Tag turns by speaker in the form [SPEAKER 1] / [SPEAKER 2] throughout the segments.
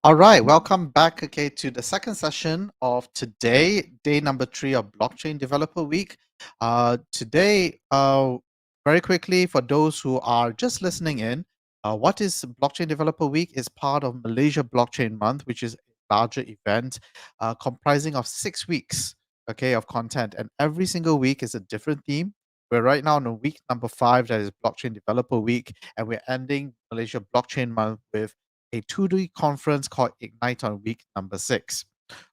[SPEAKER 1] All right, welcome back to the second session of today, day number 3 of Blockchain Developer Week. Today, very quickly, for those who are just listening in, what is Blockchain Developer Week is part of Malaysia Blockchain Month, which is a larger event comprising of 6 weeks, of content, and every single week is a different theme. We're right now on week number 5, that is Blockchain Developer Week, and we're ending Malaysia Blockchain Month with a 2-day conference called Ignite on week number 6.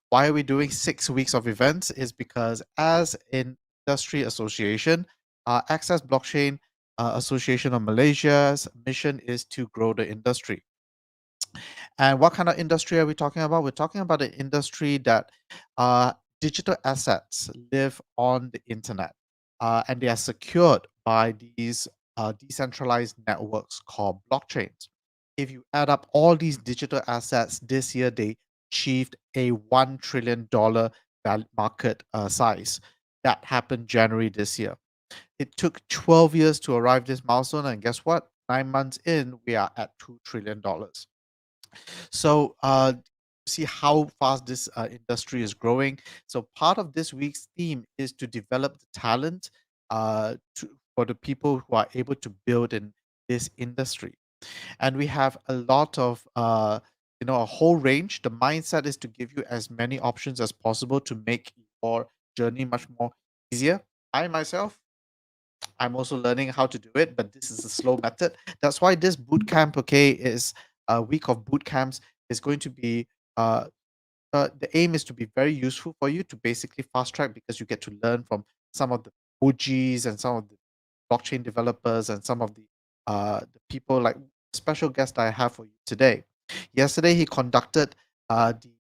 [SPEAKER 1] Why are we doing 6 weeks of events? Is because as an industry association, Access Blockchain Association of Malaysia's mission is to grow the industry. And what kind of industry are we talking about? We're talking about an industry that digital assets live on the internet, and they are secured by these decentralized networks called blockchains. If you add up all these digital assets this year, they achieved a $1 trillion market size. That happened January this year. It took 12 years to arrive this milestone, and guess what? 9 months in, we are at $2 trillion. So see how fast this industry is growing. So part of this week's theme is to develop the talent for the people who are able to build in this industry. And we have a lot of a whole range. The mindset is to give you as many options as possible to make your journey much more easier. I myself, I'm also learning how to do it, but this is a slow method. That's why this bootcamp, is a week of bootcamps is going to be the aim is to be very useful for you to basically fast track, because you get to learn from some of the OGs and some of the blockchain developers and some of the people, like special guest I have for you today. Yesterday he conducted presented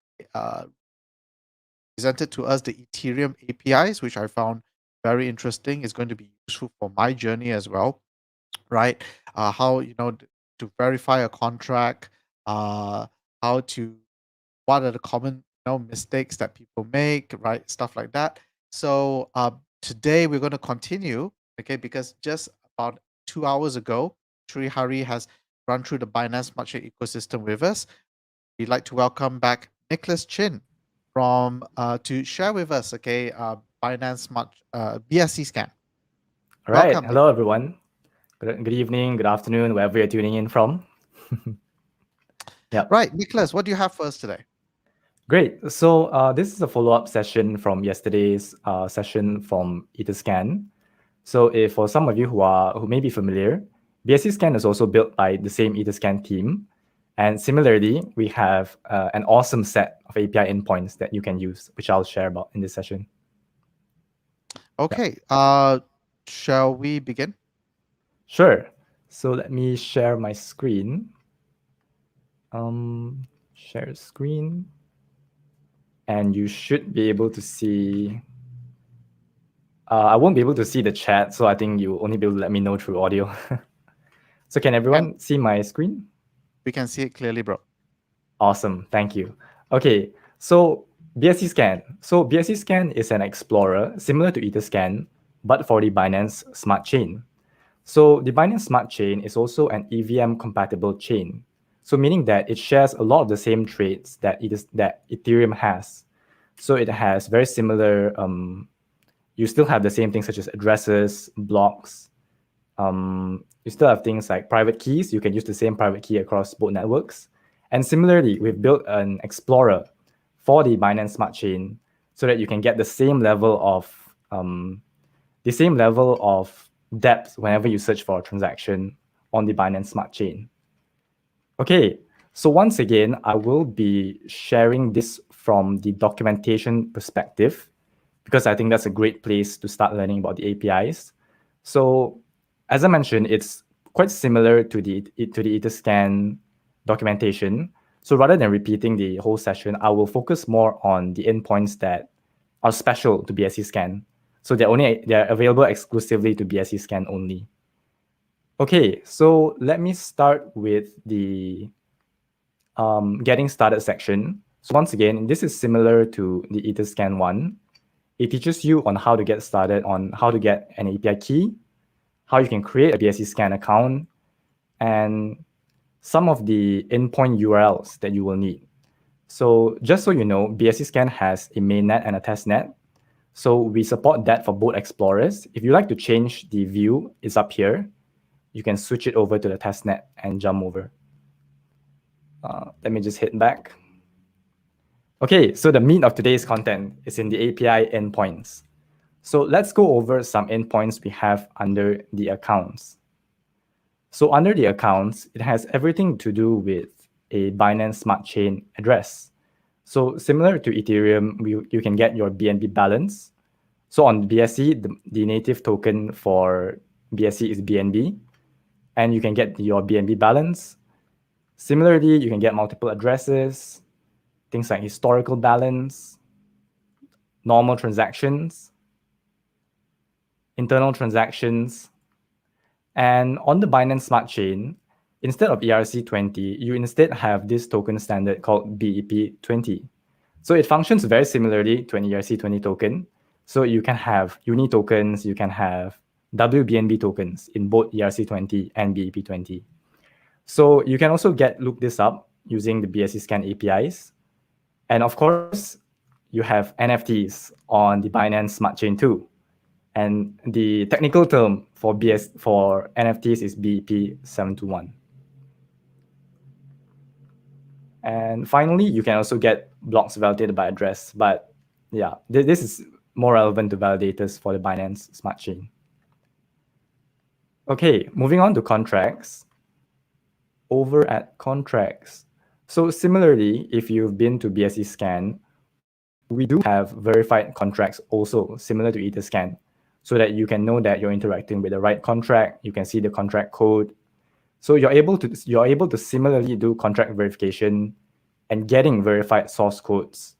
[SPEAKER 1] to us the Ethereum APIs, which I found very interesting. It's going to be useful for my journey as well, right? How to verify a contract, how to what are the common mistakes that people make, right? Stuff like that. So today we're going to continue, because just about 2 hours ago, Sri Hari has run through the Binance Smart Chain ecosystem with us. We'd like to welcome back Nicholas Chin from to share with us, Binance Smart BscScan.
[SPEAKER 2] All right.
[SPEAKER 1] Welcome.
[SPEAKER 2] Hello, everyone. Good evening, good afternoon, wherever you're tuning in from.
[SPEAKER 1] Yeah. Right. Nicholas, what do you have for us today?
[SPEAKER 2] Great. So this is a follow-up session from yesterday's session from BscScan. So if for some of you who may be familiar, BscScan is also built by the same BscScan team. And similarly, we have an awesome set of API endpoints that you can use, which I'll share about in this session.
[SPEAKER 1] Okay. Shall we begin?
[SPEAKER 2] Sure. So let me share my screen. Share screen. And you should be able to see. I won't be able to see the chat, so I think you'll only be able to let me know through audio. So can everyone see my screen?
[SPEAKER 1] We can see it clearly, bro.
[SPEAKER 2] Awesome, thank you. Okay, so BscScan. So BscScan is an explorer similar to Etherscan, but for the Binance Smart Chain. So the Binance Smart Chain is also an EVM compatible chain. So meaning that it shares a lot of the same traits that Ethereum has. So it has very similar, you still have the same things such as addresses, blocks. You still have things like private keys. You can use the same private key across both networks. And similarly, we've built an explorer for the Binance Smart Chain so that you can get the same level of depth whenever you search for a transaction on the Binance Smart Chain. Okay, so once again, I will be sharing this from the documentation perspective, because I think that's a great place to start learning about the APIs. So as I mentioned, it's quite similar to the Etherscan documentation. So rather than repeating the whole session, I will focus more on the endpoints that are special to BscScan. So they're available exclusively to BscScan only. Okay, so let me start with the getting started section. So once again, this is similar to the Etherscan one. It teaches you on how to get started, on how to get an API key, how you can create a BscScan account, and some of the endpoint URLs that you will need. So just so you know, BscScan has a mainnet and a testnet. So we support that for both explorers. If you like to change the view, it's up here. You can switch it over to the testnet and jump over. Let me just hit back. Okay, so the meat of today's content is in the API endpoints. So let's go over some endpoints we have under the accounts. So under the accounts, it has everything to do with a Binance Smart Chain address. So similar to Ethereum, you can get your BNB balance. So on BSC, the native token for BSC is BNB, and you can get your BNB balance. Similarly, you can get multiple addresses, things like historical balance, normal transactions, internal transactions. And on the Binance Smart Chain, instead of ERC20, you instead have this token standard called BEP20. So it functions very similarly to an ERC20 token. So you can have uni tokens, you can have WBNB tokens in both ERC20 and BEP20. So you can also look this up using the BscScan APIs. And of course, you have NFTs on the Binance Smart Chain too. And the technical term for NFTs is BEP721. And finally, you can also get blocks validated by address. But yeah, this is more relevant to validators for the Binance Smart Chain. Okay, moving on to contracts. Over at contracts. So similarly, if you've been to BscScan, we do have verified contracts also similar to Etherscan, so that you can know that you're interacting with the right contract. You can see the contract code. So you're able to similarly do contract verification and getting verified source codes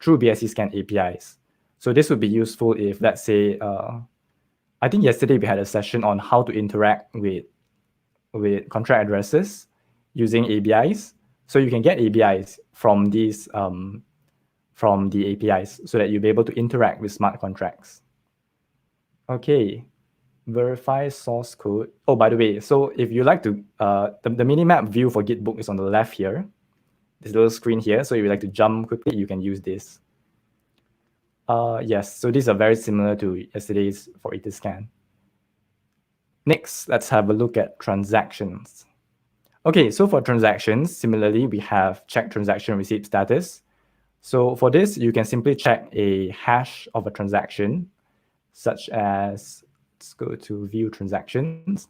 [SPEAKER 2] through BscScan APIs. So this would be useful if, let's say, I think yesterday we had a session on how to interact with contract addresses using ABIs. So you can get ABIs from these from the APIs so that you'll be able to interact with smart contracts. Okay, verify source code. Oh, by the way, so if you like to, the minimap view for Gitbook is on the left here, this little screen here. So if you like to jump quickly, you can use this. Yes, so these are very similar to yesterday's for Etherscan. Next, let's have a look at transactions. Okay, so for transactions, similarly, we have check transaction receipt status. So for this, you can simply check a hash of a transaction, such as, let's go to view transactions.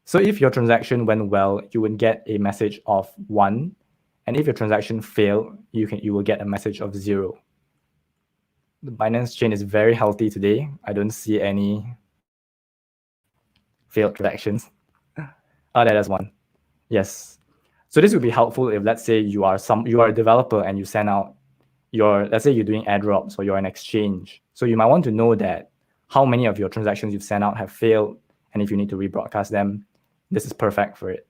[SPEAKER 2] So if your transaction went well, you would get a message of 1. And if your transaction failed, you will get a message of 0. The Binance chain is very healthy today. I don't see any failed transactions. That is 1. Yes. So this would be helpful if, let's say, you are a developer and you send out let's say you're doing airdrops or you're an exchange. So you might want to know that how many of your transactions you've sent out have failed, and if you need to rebroadcast them, this is perfect for it.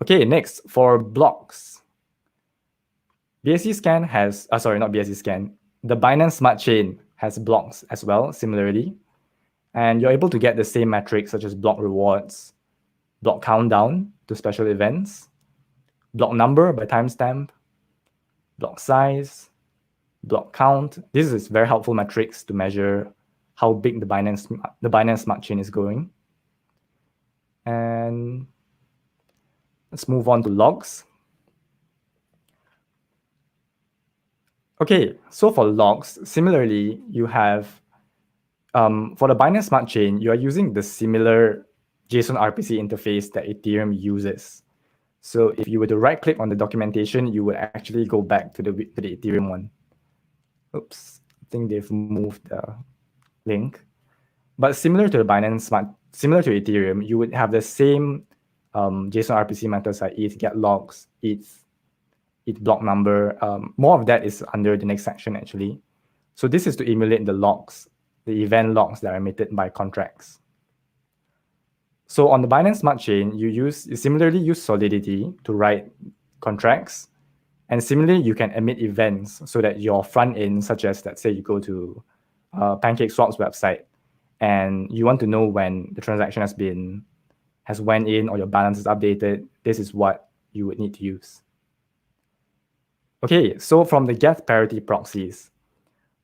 [SPEAKER 2] Okay, next, for blocks. BscScan has, sorry, not BscScan, the Binance Smart Chain has blocks as well, similarly. And you're able to get the same metrics such as block rewards, block countdown to special events, block number by timestamp, block size, block count. This is very helpful metrics to measure how big the Binance Smart Chain is going. And let's move on to logs. Okay, so for logs, similarly, you have, for the Binance Smart Chain, you are using the similar Json Rpc interface that Ethereum uses. So if you were to right-click on the documentation, you would actually go back to the Ethereum one. Oops, I think they've moved the link. But similar to the similar to Ethereum, you would have the same Json Rpc methods like ETH get logs, ETH block number. More of that is under the next section actually. So this is to emulate the logs, the event logs that are emitted by contracts. So on the Binance Smart Chain, you similarly use Solidity to write contracts. And similarly, you can emit events so that your front end, such as, let's say you go to PancakeSwap's website and you want to know when the transaction has went in or your balance is updated, this is what you would need to use. Okay, so from the get parity proxies.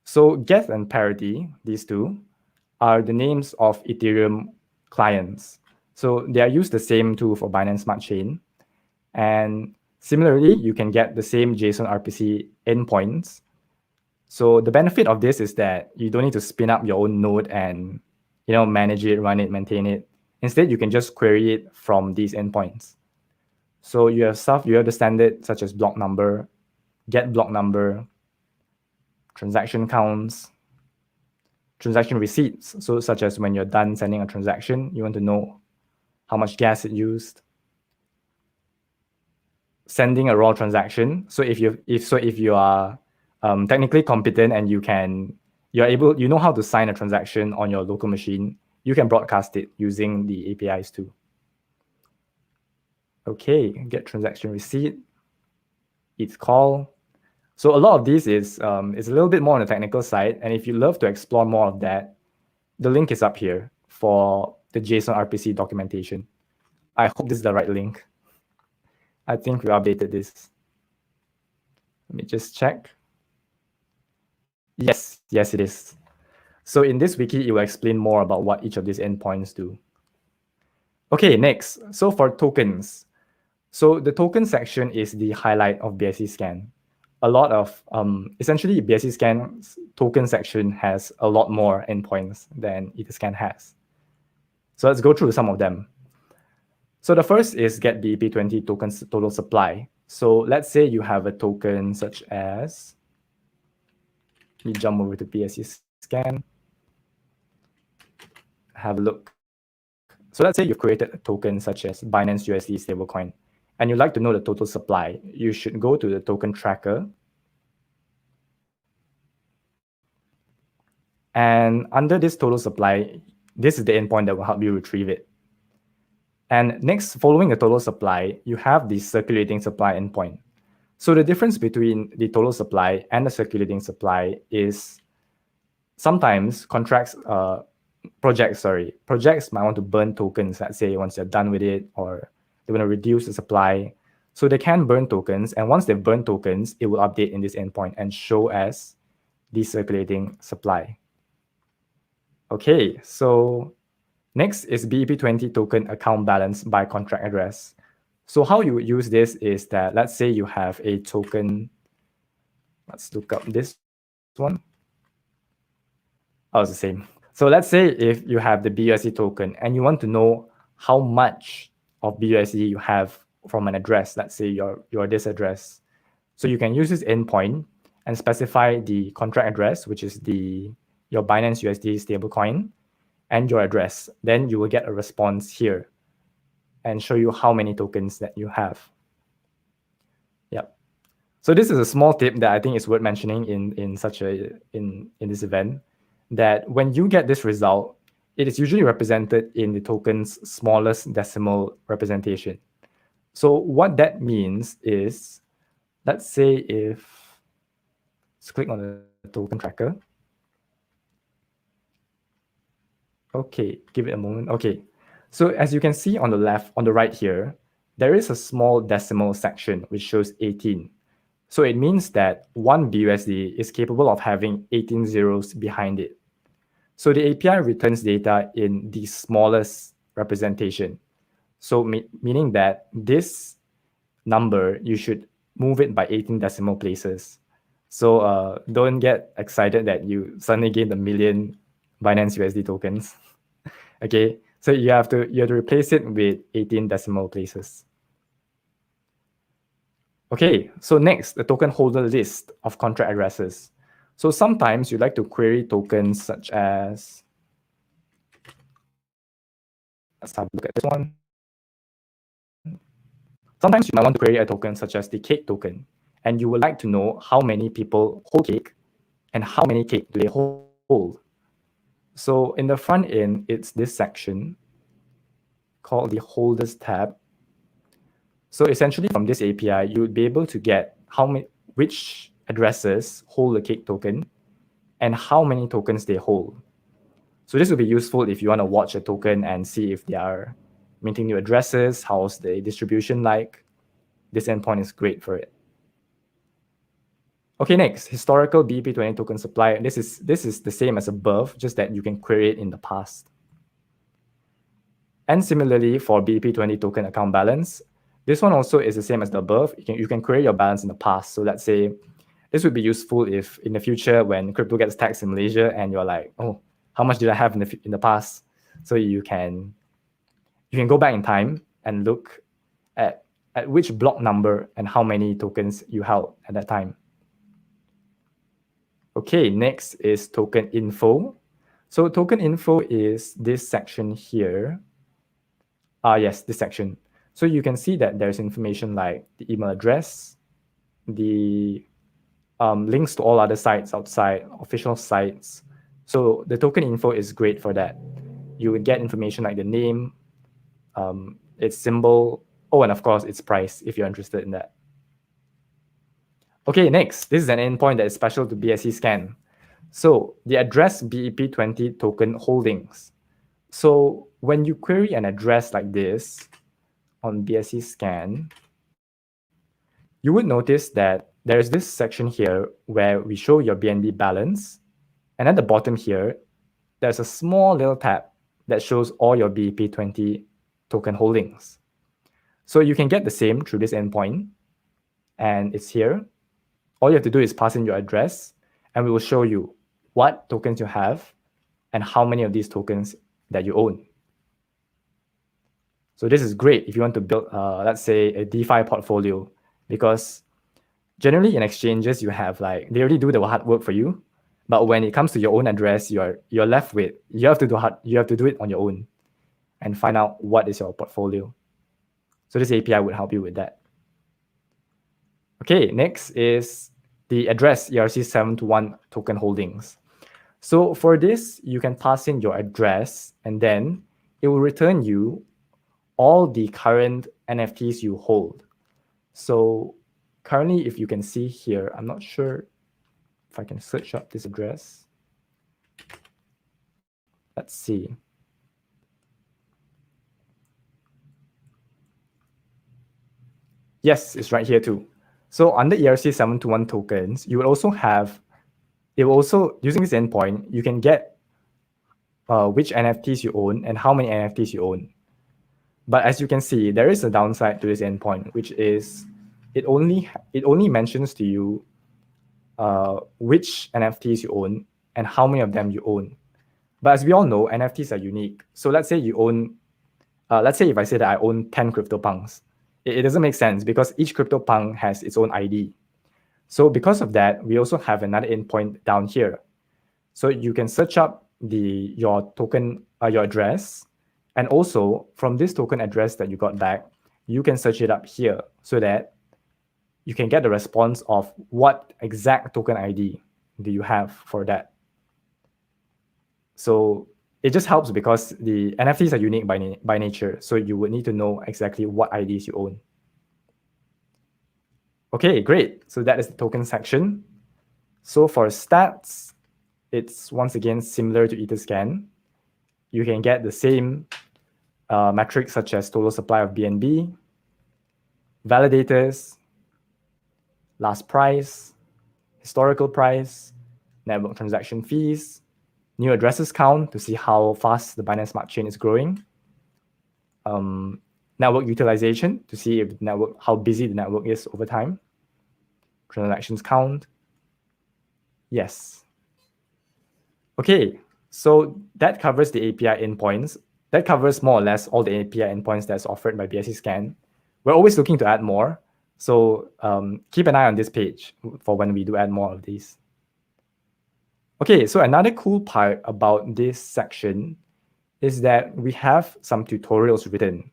[SPEAKER 2] So get and parity, these two, are the names of Ethereum clients. So they are used the same tool for Binance Smart Chain. And similarly, you can get the same Json Rpc endpoints. So the benefit of this is that you don't need to spin up your own node and manage it, run it, maintain it. Instead, you can just query it from these endpoints. So you have the standard such as block number, get block number, transaction counts, transaction receipts. So such as when you're done sending a transaction, you want to know how much gas it used. Sending a raw transaction. So if you are technically competent and you know how to sign a transaction on your local machine, you can broadcast it using the APIs too. Okay, get transaction receipt, ETH call. So a lot of these is a little bit more on the technical side, and if you love to explore more of that, the link is up here for the Json Rpc documentation. I hope this is the right link. I think we updated this. Let me just check. Yes, it is. So in this wiki, it will explain more about what each of these endpoints do. Okay, next. So for tokens. So the token section is the highlight of BscScan. A lot of, essentially BscScan's token section has a lot more endpoints than Etherscan has. So let's go through some of them. So the first is get BEP20 tokens total supply. So let's say you have a token such as, let me jump over to BscScan, have a look. So let's say you've created a token such as Binance USD stablecoin, and you'd like to know the total supply. You should go to the token tracker. And under this total supply, this is the endpoint that will help you retrieve it. And next, following the total supply, you have the circulating supply endpoint. So the difference between the total supply and the circulating supply is sometimes projects might want to burn tokens, let's say once they're done with it, or they want to reduce the supply. So they can burn tokens, and once they've burned tokens, it will update in this endpoint and show as the circulating supply. Okay, so next is BEP20 token account balance by contract address. So how you would use this is that, let's say you have a token. Let's look up this one. Oh, it's the same. So let's say if you have the BUSD token and you want to know how much of BUSD you have from an address, let's say your this address. So you can use this endpoint and specify the contract address, which is your Binance USD stablecoin, and your address. Then you will get a response here and show you how many tokens that you have. Yep. So this is a small tip that I think is worth mentioning in this event, that when you get this result, it is usually represented in the token's smallest decimal representation. So what that means is, let's say let's click on the token tracker. Okay, give it a moment. Okay, so as you can see on the right here, there is a small decimal section which shows 18. So it means that one BUSD is capable of having 18 zeros behind it. So the API returns data in the smallest representation. So meaning that this number, you should move it by 18 decimal places. So don't get excited that you suddenly gained 1 million Binance USD tokens. Okay, so you have to replace it with 18 decimal places. Okay, so next, the token holder list of contract addresses. So sometimes you like to query tokens such as, let's have a look at this one. Sometimes you might want to query a token such as the cake token, and you would like to know how many people hold cake and how many cake do they hold. So in the front end, it's this section called the holders tab. So essentially from this API, you would be able to get which addresses hold the cake token and how many tokens they hold. So this will be useful if you want to watch a token and see if they are minting new addresses, how's the distribution like. This endpoint is great for it. Okay, next, historical BEP20 token supply. This is the same as above, just that you can query it in the past. And similarly for BEP20 token account balance, this one also is the same as the above. You can query your balance in the past. So let's say this would be useful if in the future when crypto gets taxed in Malaysia and you're like, oh, how much did I have in the past? So you can go back in time and look at which block number and how many tokens you held at that time. Okay, next is token info. So token info is this section here. Yes, this section. So you can see that there's information like the email address, the links to all other sites outside, official sites. So the token info is great for that. You would get information like the name, its symbol, oh, and of course its price if you're interested in that. Okay, next, this is an endpoint that is special to BscScan. So the address BEP20 token holdings. So when you query an address like this on BscScan, you would notice that there's this section here where we show your BNB balance. And at the bottom here, there's a small little tab that shows all your BEP20 token holdings. So you can get the same through this endpoint. And it's here. All you have to do is pass in your address, and we will show you what tokens you have and how many of these tokens that you own. So this is great if you want to build, let's say, a DeFi portfolio, because generally in exchanges, you have like, they already do the hard work for you. But when it comes to your own address, you're left with, you have to do it on your own and find out what is your portfolio. So this API would help you with that. Okay, next is the address ERC721 token holdings. So for this, you can pass in your address, and then it will return you all the current NFTs you hold. So currently, if you can see here, I'm not sure if I can search up this address. Let's see. Yes, it's right here too. So under ERC721 tokens, you will also have, it will also, using this endpoint, you can get which NFTs you own and how many NFTs you own. But as you can see, there is a downside to this endpoint, which is it only mentions to you which NFTs you own and how many of them you own. But as we all know, NFTs are unique. So let's say you own, let's say if I say that I own 10 CryptoPunks, it doesn't make sense because each CryptoPunk has its own ID. So because of that, we also have another endpoint down here. So you can search up your token, your address, and also from this token address that you got back, you can search it up here so that you can get the response of what exact token ID do you have for that. So it just helps because the NFTs are unique by nature. So you would need to know exactly what IDs you own. Okay, great. So that is the token section. So for stats, it's once again similar to Etherscan. You can get the same metrics such as total supply of BNB, validators, last price, historical price, network transaction fees, new addresses count to see how fast the Binance Smart Chain is growing, network utilization to see if how busy the network is over time, transactions count. Yes. Okay, so that covers the API endpoints. That covers more or less all the API endpoints that's offered by BscScan. We're always looking to add more. So keep an eye on this page for when we do add more of these. Okay, so another cool part about this section is that we have some tutorials written.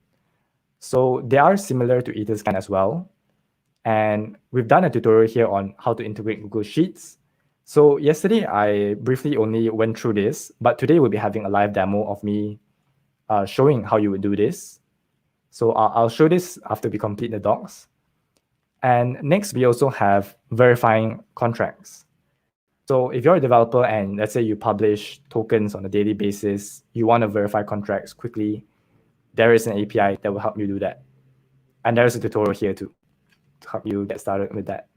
[SPEAKER 2] So they are similar to Etherscan as well. And we've done a tutorial here on how to integrate Google Sheets. So yesterday, I briefly only went through this, but today we'll be having a live demo of me showing how you would do this. So I'll show this after we complete the docs. And next, we also have verifying contracts. So if you're a developer and let's say you publish tokens on a daily basis, you want to verify contracts quickly, there is an API that will help you do that. And there's a tutorial here too to help you get started with that.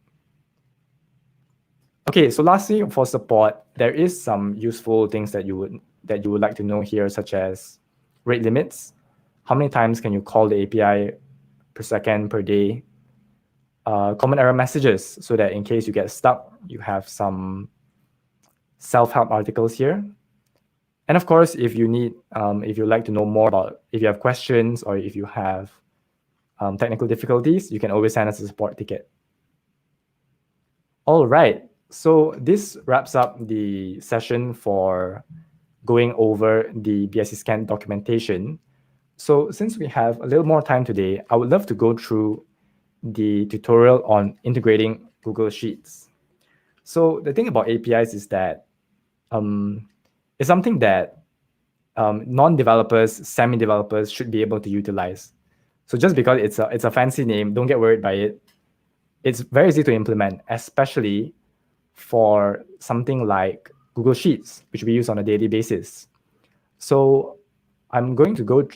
[SPEAKER 2] Okay, so lastly, for support, there is some useful things that you would like to know here, such as rate limits. How many times can you call the API per second, per day? Common error messages, so that in case you get stuck, you have some self-help articles here. And of course, if you need, if you'd like to know more about, if you have questions or if you have technical difficulties, you can always send us a support ticket. All right, so this wraps up the session for going over the BscScan documentation. So since we have a little more time today, I would love to go through the tutorial on integrating Google Sheets. So the thing about APIs is that it's something that non-developers, semi-developers should be able to utilize. So just because it's a fancy name, don't get worried by it. It's very easy to implement, especially for something like Google Sheets, which we use on a daily basis. So I'm going to go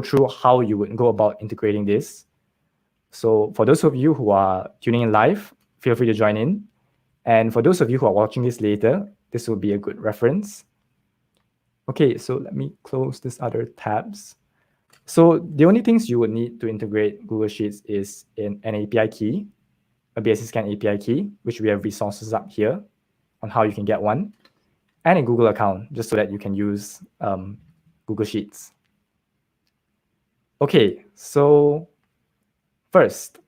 [SPEAKER 2] through how you would go about integrating this. So for those of you who are tuning in live, feel free to join in. And for those of you who are watching this later, this will be a good reference. Okay, so let me close these other tabs. So the only things you would need to integrate Google Sheets is in an API key, a BscScan API key, which we have resources up here on how you can get one, and a Google account, just so that you can use Google Sheets. Okay, so first,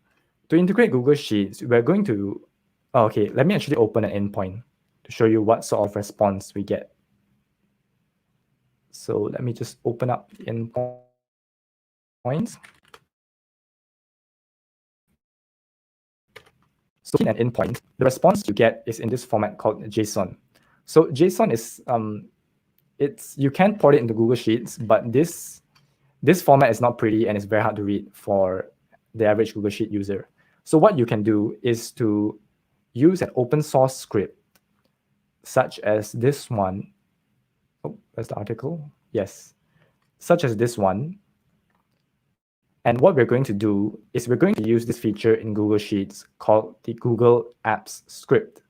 [SPEAKER 2] to integrate Google Sheets, we're going to, okay, let me actually open an endpoint to show you what sort of response we get. So let me just open up the endpoints. So in an endpoint, the response you get is in this format called JSON. So JSON is, you can port it into Google Sheets, but this format is not pretty and it's very hard to read for the average Google Sheet user. So what you can do is to use an open source script, such as this one. Oh, that's the article. Yes, such as this one. And what we're going to do is we're going to use this feature in Google Sheets called the Google Apps script.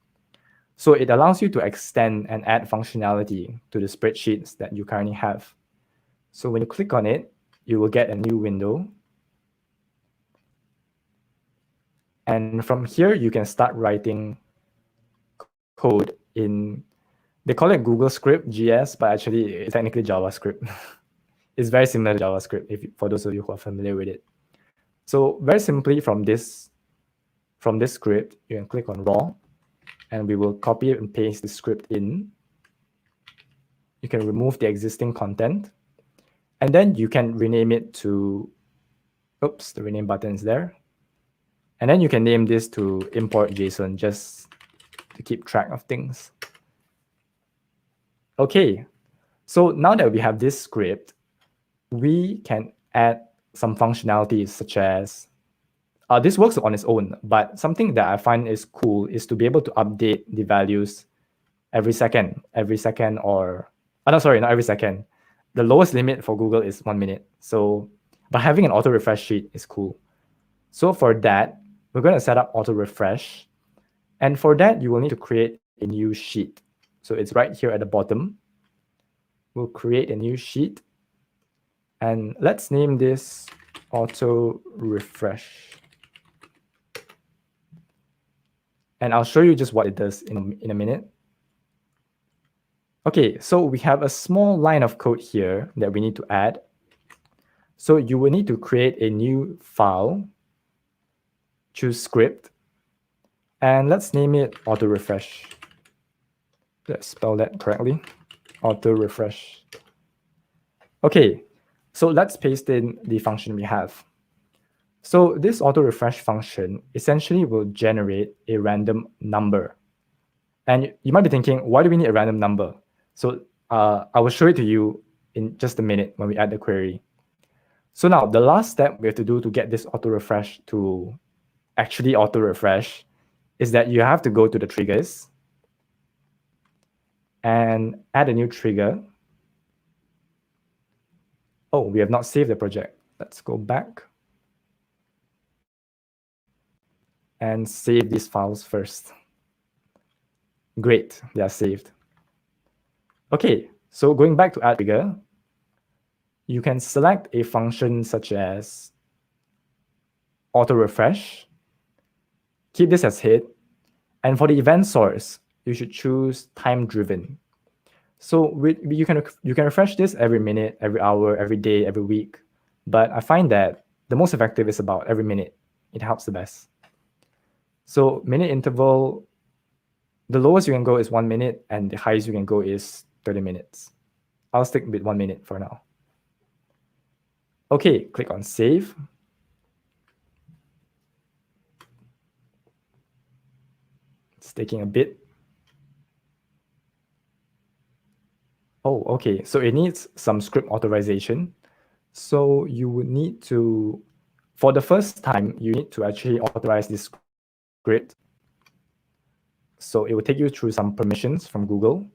[SPEAKER 2] So it allows you to extend and add functionality to the spreadsheets that you currently have. So when you click on it, you will get a new window. And from here, you can start writing code in, they call it Google Script, GS, but actually it's technically JavaScript. It's very similar to JavaScript, for those of you who are familiar with it. So very simply from this script, you can click on raw, and we will copy and paste the script in. You can remove the existing content, and then you can rename it to, oops, the rename button is there. And then you can name this to import JSON, just to keep track of things. Okay, so now that we have this script, we can add some functionalities such as, this works on its own, but something that I find is cool is to be able to update the values every second, or, no, sorry, not every second. The lowest limit for Google is 1 minute. So, but having an auto refresh sheet is cool. So for that, we're going to set up auto refresh. And for that, you will need to create a new sheet. So it's right here at the bottom. We'll create a new sheet. And let's name this auto refresh. And I'll show you just what it does in a minute. Okay, so we have a small line of code here that we need to add. So you will need to create a new file, choose script, and let's name it auto refresh. Let's spell that correctly, auto refresh. Okay, so let's paste in the function we have. So this auto refresh function essentially will generate a random number. And you might be thinking, why do we need a random number? So I will show it to you in just a minute when we add the query. So now the last step we have to do to get this auto refresh to actually auto refresh is that you have to go to the triggers and add a new trigger. Oh, we have not saved the project. Let's go back. and save these files first. Great, they are saved. Okay, so going back to add trigger, you can select a function such as auto refresh, keep this as hit, and for the event source, you should choose time driven. So you can refresh this every minute, every hour, every day, every week. But I find that the most effective is about every minute. It helps the best. So minute interval, the lowest you can go is 1 minute, and the highest you can go is 30 minutes. I'll stick with 1 minute for now. Okay, click on save. It's taking a bit. Oh, okay. So it needs some script authorization. So you would need to, for the first time, you need to actually authorize this script. So it will take you through some permissions from Google.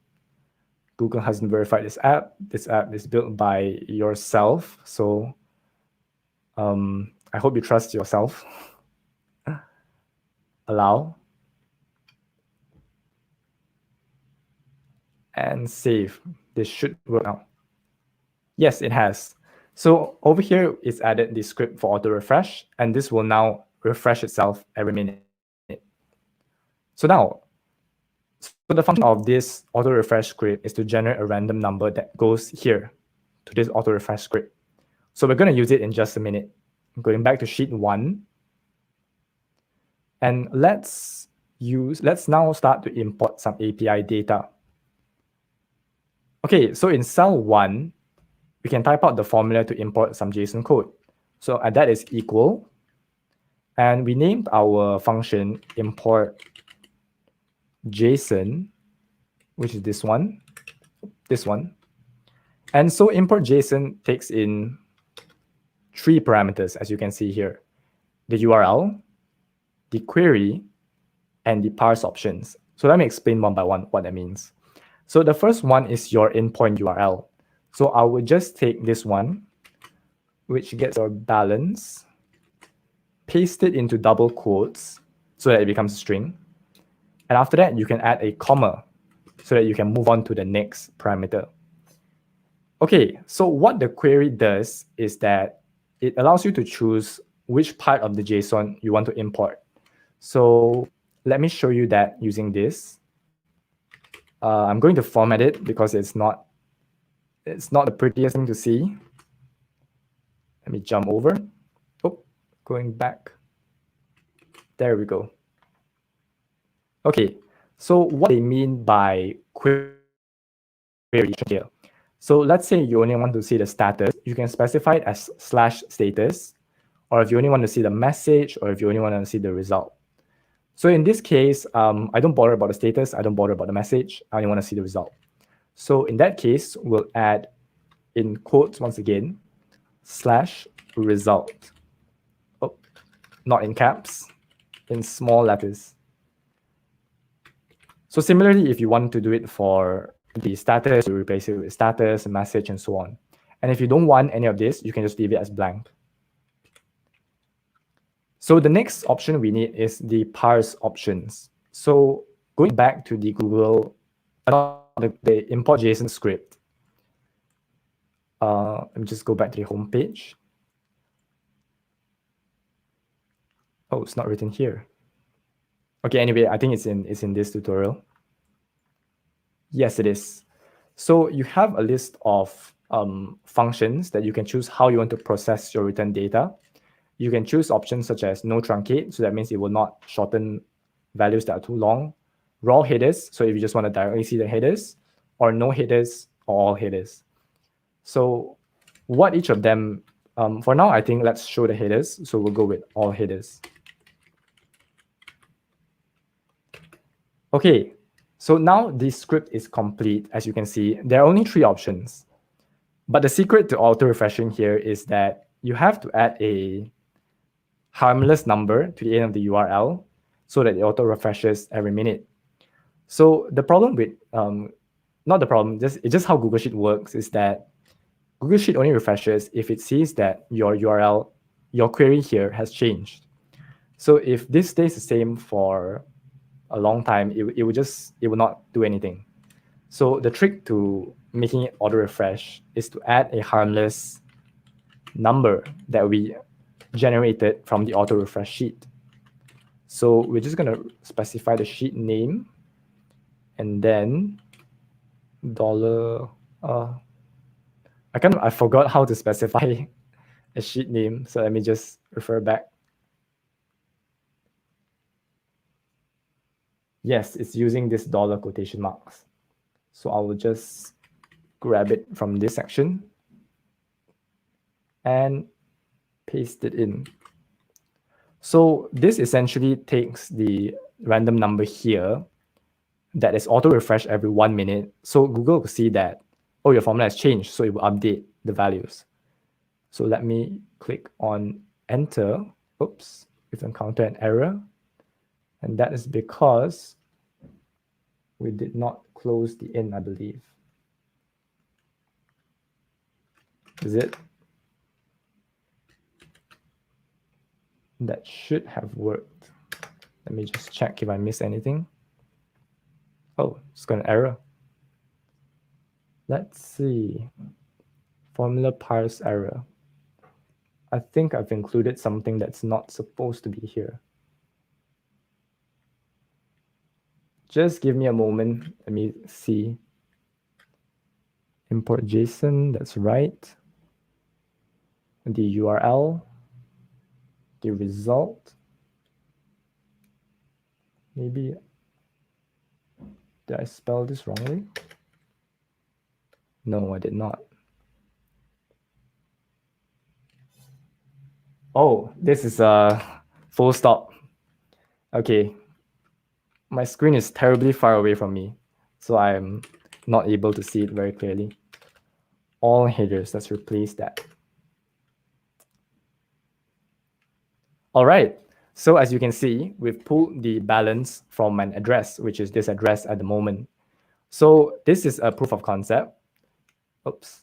[SPEAKER 2] Google hasn't verified this app. This app is built by yourself. So I hope you trust yourself. Allow. And save. This should work now. Yes, it has. So over here, it's added the script for auto refresh, and this will now refresh itself every minute. So now, so the function of this auto refresh script is to generate a random number that goes here to this auto refresh script. So we're going to use it in just a minute. Going back to sheet 1. And let's now start to import some API data. Okay, so in cell 1, we can type out the formula to import some JSON code. So that is equal. And we named our function import JSON, which is this one. And so import JSON takes in 3 parameters, as you can see here: the URL, the query, and the parse options. So let me explain one by one what that means. So the first one is your endpoint URL. So I will just take this one, which gets your balance, paste it into double quotes so that it becomes a string. And after that, you can add a comma so that you can move on to the next parameter. Okay, so what the query does is that it allows you to choose which part of the JSON you want to import. So let me show you that using this. I'm going to format it because it's not the prettiest thing to see. Let me jump over. Oh, going back. There we go. Okay, so what they mean by query here. So let's say you only want to see the status. You can specify it as /status, or if you only want to see the message, or if you only want to see the result. So in this case, I don't bother about the status. I don't bother about the message. I only want to see the result. So in that case, we'll add in quotes once again, /result. Oh, not in caps, in small letters. So similarly, if you want to do it for the status, you replace it with status, message, and so on. And if you don't want any of this, you can just leave it as blank. So the next option we need is the parse options. So going back to the Google, the import JSON script. Let me just go back to the home page. Oh, it's not written here. Okay, anyway, I think it's in this tutorial. Yes, it is. So you have a list of functions that you can choose how you want to process your return data. You can choose options such as no truncate, so that means it will not shorten values that are too long. Raw headers, so if you just want to directly see the headers, or no headers, or all headers. So what each of them, for now, I think let's show the headers. So we'll go with all headers. Okay, so now this script is complete. As you can see, there are only 3 options. But the secret to auto refreshing here is that you have to add a harmless number to the end of the URL so that it auto refreshes every minute. So the problem with, not the problem, it's just how Google Sheet works is that Google Sheet only refreshes if it sees that your URL, your query here has changed. So if this stays the same for a long time, it will not do anything. So the trick to making it auto refresh is to add a harmless number that we generated from the auto refresh sheet. So we're just gonna specify the sheet name and then dollar. I forgot how to specify a sheet name. So let me just refer back. Yes, it's using this dollar quotation marks. So I will just grab it from this section and paste it in. So this essentially takes the random number here that is auto refresh every 1 minute. So Google will see that, oh, your formula has changed. So it will update the values. So let me click on enter. Oops, we've encountered an error. And that is because we did not close the in, I believe. Is it? That should have worked. Let me just check if I missed anything. Oh, it's got an error. Let's see. Formula parse error. I think I've included something that's not supposed to be here. Just give me a moment. Let me see. Import JSON, that's right. The URL, the result. Maybe, did I spell this wrongly? No, I did not. Oh, this is a full stop. Okay. My screen is terribly far away from me, so I'm not able to see it very clearly. All headers, let's replace that. All right, so as you can see, we've pulled the balance from an address, which is this address at the moment. So this is a proof of concept. Oops.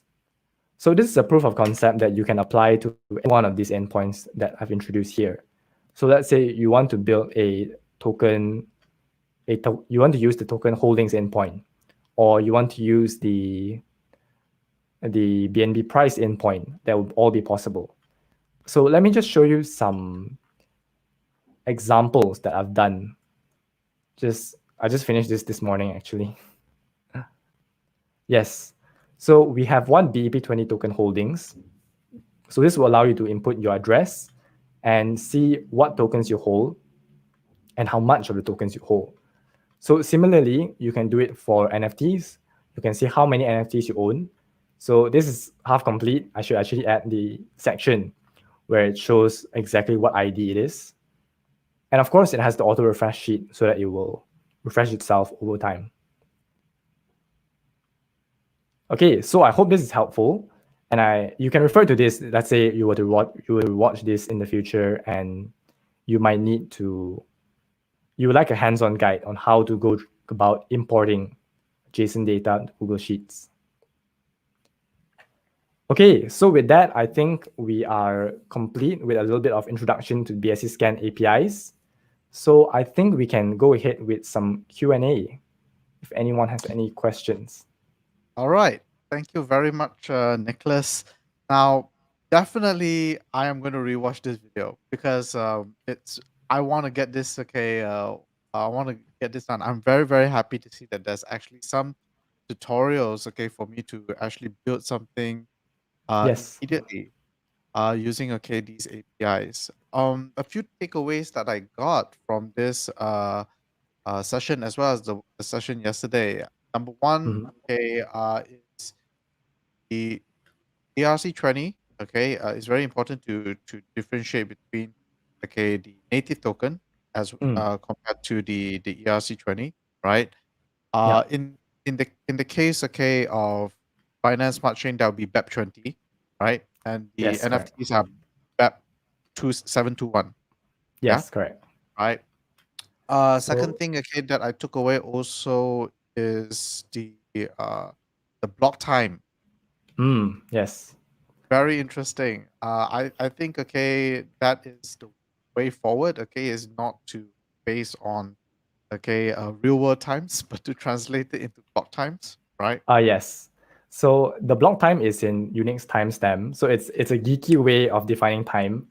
[SPEAKER 2] So this is a proof of concept that you can apply to any one of these endpoints that I've introduced here. So let's say you want to build a token, you want to use the token holdings endpoint, or you want to use the BNB price endpoint. That would all be possible. So let me just show you some examples that I've done. I just finished this morning actually. Yes. So we have one BEP20 token holdings. So this will allow you to input your address and see what tokens you hold and how much of the tokens you hold. So similarly, you can do it for NFTs. You can see how many NFTs you own. So this is half complete. I should actually add the section where it shows exactly what ID it is. And of course, it has the auto refresh sheet so that it will refresh itself over time. Okay, so I hope this is helpful. And you can refer to this. Let's say you were to watch this in the future, and you might need to. You would like a hands-on guide on how to go about importing JSON data to Google Sheets. Okay, so with that, I think we are complete with a little bit of introduction to BscScan APIs. So I think we can go ahead with some Q&A if anyone has any questions.
[SPEAKER 1] All right. Thank you very much, Nicholas. Now, definitely, I am going to rewatch this video because I want to get this. Okay, I want to get this done. I'm very, very happy to see that there's actually some tutorials. Okay, for me to actually build something
[SPEAKER 2] Yes.
[SPEAKER 1] immediately using these APIs. A few takeaways that I got from this session as well as the session yesterday. Number one, is the ERC20. It's very important to differentiate between the native token as compared to the ERC20, right?
[SPEAKER 2] Yeah.
[SPEAKER 1] In the case of Binance Smart Chain, that would be BEP20, right? And the
[SPEAKER 2] Yes, correct.
[SPEAKER 1] NFTs are BEP2721.
[SPEAKER 2] Yes, correct.
[SPEAKER 1] Right. Second thing that I took away also is the block time.
[SPEAKER 2] Yes.
[SPEAKER 1] Very interesting. I think that is way forward, okay, is not to base on real world times, but to translate it into block times, right?
[SPEAKER 2] Yes. So the block time is in Unix timestamp. So it's a geeky way of defining time.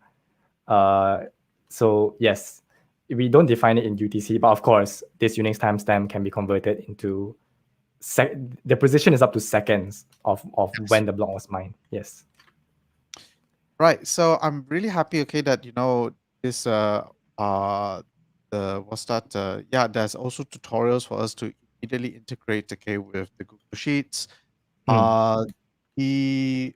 [SPEAKER 2] So yes, we don't define it in UTC, but of course, this Unix timestamp can be converted into the position is up to seconds of
[SPEAKER 1] Yes.
[SPEAKER 2] when the block was mined. Yes.
[SPEAKER 1] Right. So I'm really happy, okay, that this the what's that? Yeah, there's also tutorials for us to immediately integrate, okay, with the Google Sheets.
[SPEAKER 2] Mm.
[SPEAKER 1] The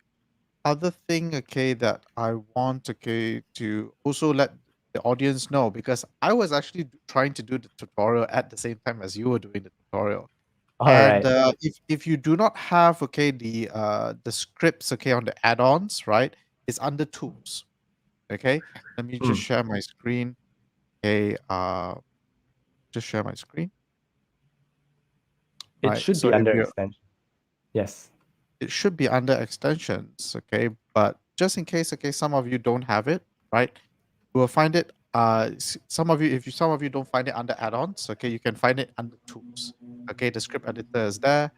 [SPEAKER 1] other thing, okay, that I want, okay, to also let the audience know, because I was actually trying to do the tutorial at the same time as you were doing the tutorial.
[SPEAKER 2] All
[SPEAKER 1] And
[SPEAKER 2] right.
[SPEAKER 1] if you do not have, okay, the scripts, okay, on the add-ons, right, it's under tools. Okay, let me just
[SPEAKER 2] Mm.
[SPEAKER 1] share my screen. Okay, just share my screen.
[SPEAKER 2] It
[SPEAKER 1] Right.
[SPEAKER 2] should
[SPEAKER 1] So
[SPEAKER 2] be
[SPEAKER 1] if
[SPEAKER 2] under
[SPEAKER 1] you
[SPEAKER 2] extension. Yes.
[SPEAKER 1] it should be under extensions, okay, but just in case, okay, some of you don't have it, right, you will find it, some of you, if some of you don't find it under add-ons, okay, you can find it under tools. Okay, the script editor is there,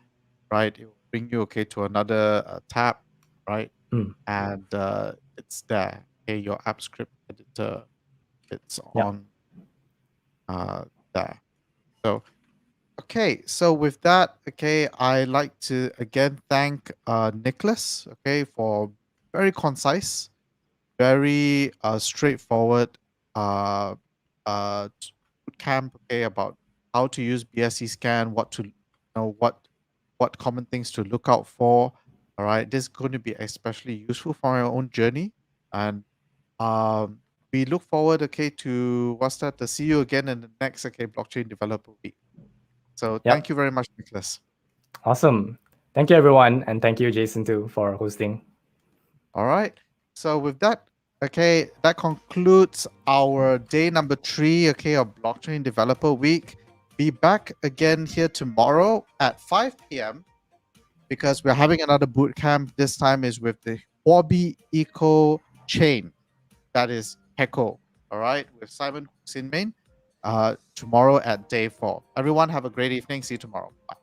[SPEAKER 1] right? It will bring you, okay, to another tab, right?
[SPEAKER 2] Mm.
[SPEAKER 1] And it's there. Okay, your app script editor, it's
[SPEAKER 2] Yeah.
[SPEAKER 1] on there. So okay, so with that, okay, I like to again thank Nicholas, okay, for very concise, very straightforward uh camp, okay, about how to use BscScan, what to what common things to look out for. All right, this is going to be especially useful for our own journey, and um we look forward, okay, to to see you again in the next, okay, blockchain developer week. So thank
[SPEAKER 2] Yep.
[SPEAKER 1] you very much, Nicholas.
[SPEAKER 2] Awesome. Thank you, everyone. And thank you, Jason, too, for hosting.
[SPEAKER 1] All right. So with that, okay, that concludes our day number 3, okay, of Blockchain Developer Week. Be back again here tomorrow at 5 p.m. because we're having another boot camp. This time is with the Huobi Eco Chain. That is Heco. All right, with Simon Sinmain. Tomorrow at day 4. Everyone have a great evening. See you tomorrow. Bye.